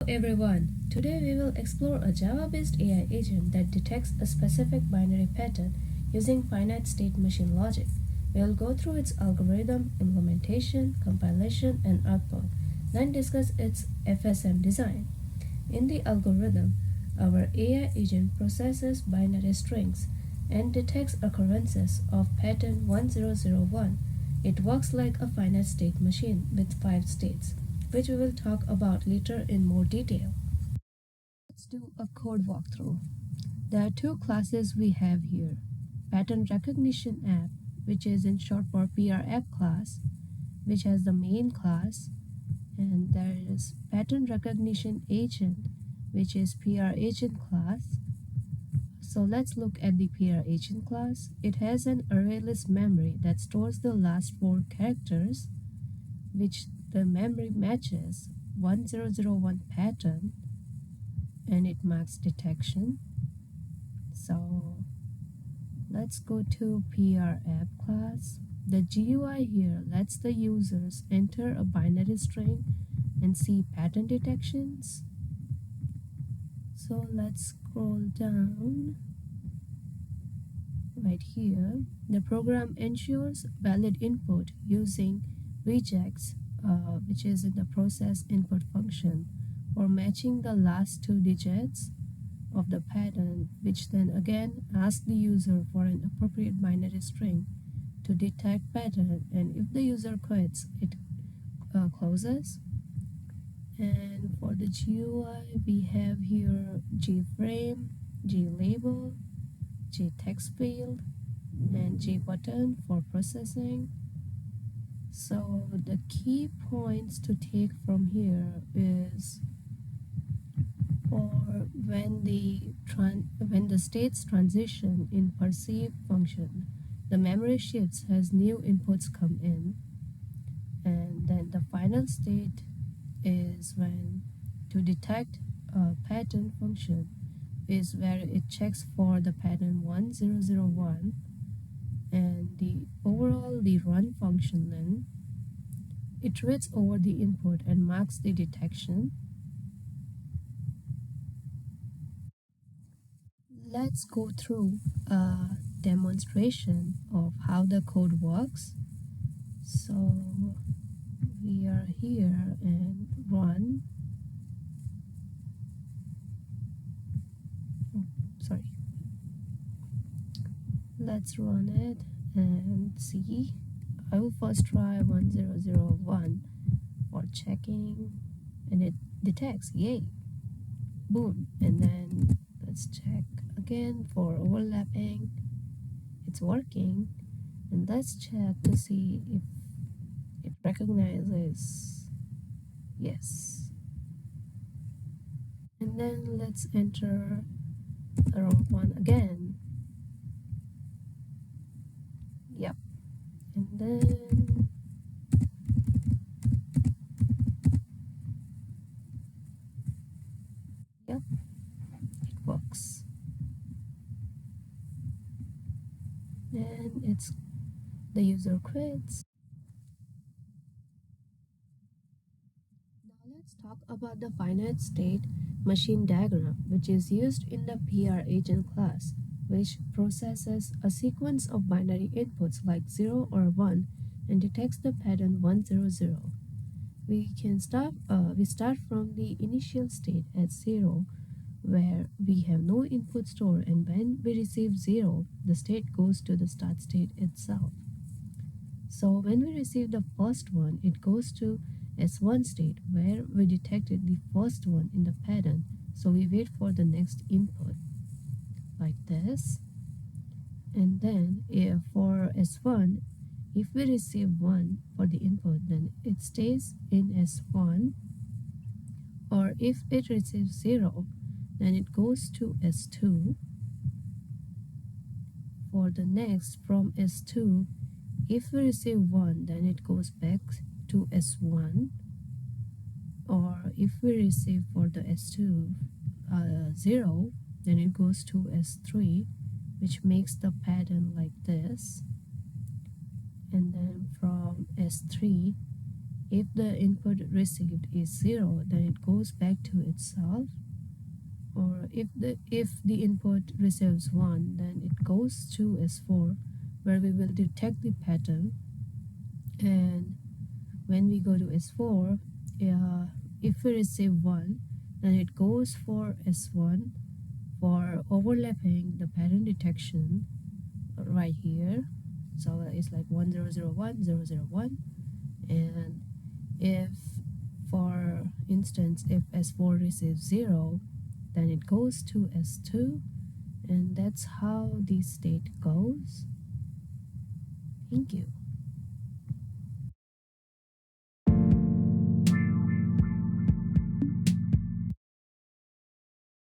Everyone, today we will explore a Java-based AI agent that detects a specific binary pattern using finite state machine logic. We will go through its algorithm, implementation, compilation, and output, then discuss its FSM design. In the algorithm, our AI agent processes binary strings and detects occurrences of pattern 1001. It works like a finite state machine with 5 states, which we will talk about later in more detail. Let's do a code walkthrough. There are two classes we have here. Pattern Recognition App, which is in short for PR App class, which has the main class, and there is Pattern Recognition Agent, which is PR Agent class. So let's look at the PR Agent class. It has an array list memory that stores the last 4 characters, which the memory matches 1001 pattern, and it marks detection. So let's go to PR app class. The GUI here lets the users enter a binary string and see pattern detections. So let's scroll down. Right here, the program ensures valid input using regex, which is in the process input function, for matching the last 2 digits of the pattern, which then again asks the user for an appropriate binary string to detect pattern, and if the user quits, it closes. And for the GUI, we have here GFrame, GLabel, GTextField, and GButton for processing. So the key points to take from here is for when the states transition in perceive function, the memory shifts as new inputs come in, and then the final state is when to detect a pattern function is where it checks for the pattern 1001, and the run function then iterates over the input and marks the detection. Let's go through a demonstration of how the code works. So we are here and run. Oh, sorry. Let's run it and see. I will first try 1001 for checking, and it detects, yay, boom. And then let's check again for overlapping. It's working. And let's check to see if it recognizes yes. And then let's enter the wrong one again. Yep. And then yep, it works. And it's the user quits. Now let's talk about the finite state machine diagram, which is used in the PR agent class, which processes a sequence of binary inputs like 0 or 1 and detects the pattern 100. We start from the initial state at 0, where we have no input store, and when we receive 0, the state goes to the start state itself. So when we receive the first one, it goes to S1 state, where we detected the first one in the pattern. So we wait for the next input like this. And then if for S1, if we receive 1 for the input, then it stays in S1. Or if it receives 0, then it goes to S2. For the next, from S2, if we receive 1, then it goes back to S1. Or if we receive for the S2 0, then it goes to S3, which makes the pattern like this. And then from S3, If the input received is 0, then it goes back to itself. Or if the input receives 1, then it goes to S4, where we will detect the pattern. And when we go to S4, if we receive 1, then it goes for S1 for overlapping the pattern detection right here. So it's like 1001 001. And if, for instance, if S4 receives 0, then it goes to S2, and that's how the state goes. Thank you.